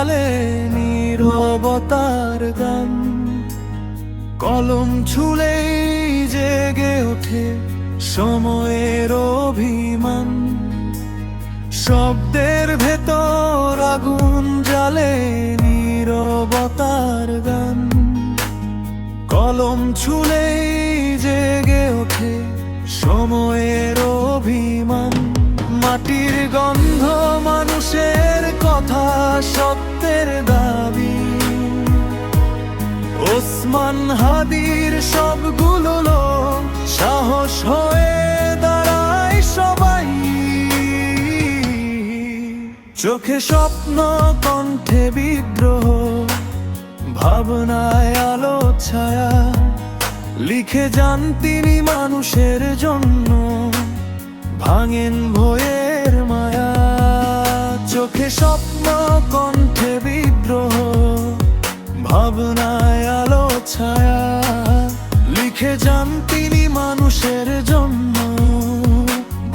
জালে নীরবতার গান। কলম ছুলেই জেগে ওঠে সময়ের অভিমান। শব্দের ভেতর আগুন জ্বালে নীরবতার গান। কলম ছুলেই জেগে ওঠে সময়ের অভিমান। মাটির গন্ধ, মানুষের কথা, সত্যের দাবি। ওসমান হাদির সবগুলো লোক সাহস হয়ে দাঁড়ায় সবাই। চোখে স্বপ্ন, কণ্ঠে বিদ্রোহ, ভাবনায় আলো ছায়া। লিখে যান তিনি মানুষের জন্য, ভাঙেন ভয়ের মায়া। চোখে স্বপ্ন, কণ্ঠে বিদ্রোহ, ভাবনায় আলো ছায়া। লিখে যান তিনি মানুষের জন্য,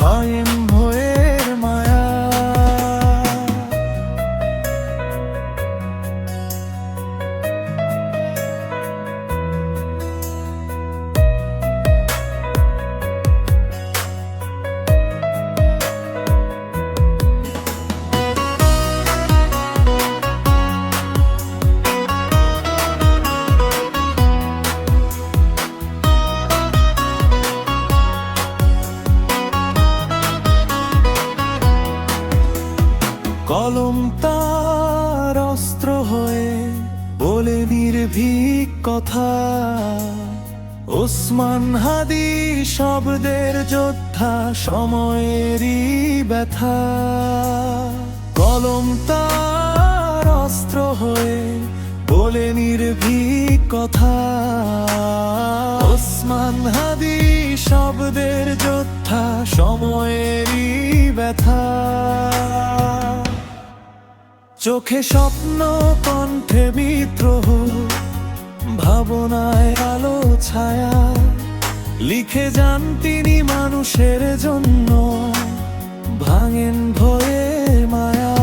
ভাঙেন ভয়ের মায়া। কলম তার অস্ত্র হয়ে বলে নির্ভীক কথা। ওসমান হাদি শব্দের যোদ্ধা, সময়েরই ব্যথা। কলম তার অস্ত্র হয়ে বলে নির্ভীক কথা। ওসমান হাদি শব্দের যোদ্ধা, সময়েরই ব্যথা। চোখে স্বপ্ন, কণ্ঠে বিদ্রোহ, ভাবনায় আলো ছায়া। লিখে যান তিনি মানুষের জন্য, ভাঙেন ভয়ের মায়া।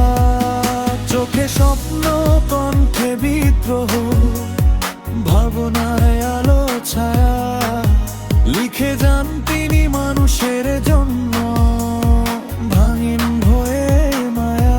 চোখে স্বপ্ন, কণ্ঠে বিদ্রোহ, ভাবনায় আলো ছায়া। লিখে যান তিনি মানুষের জন্য, ভাঙেন ভয়ের মায়া।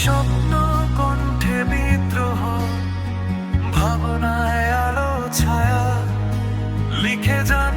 স্বপ্ন, কণ্ঠে বিদ্রোহ, ভাবনায় আলো ছায়া। লিখে যান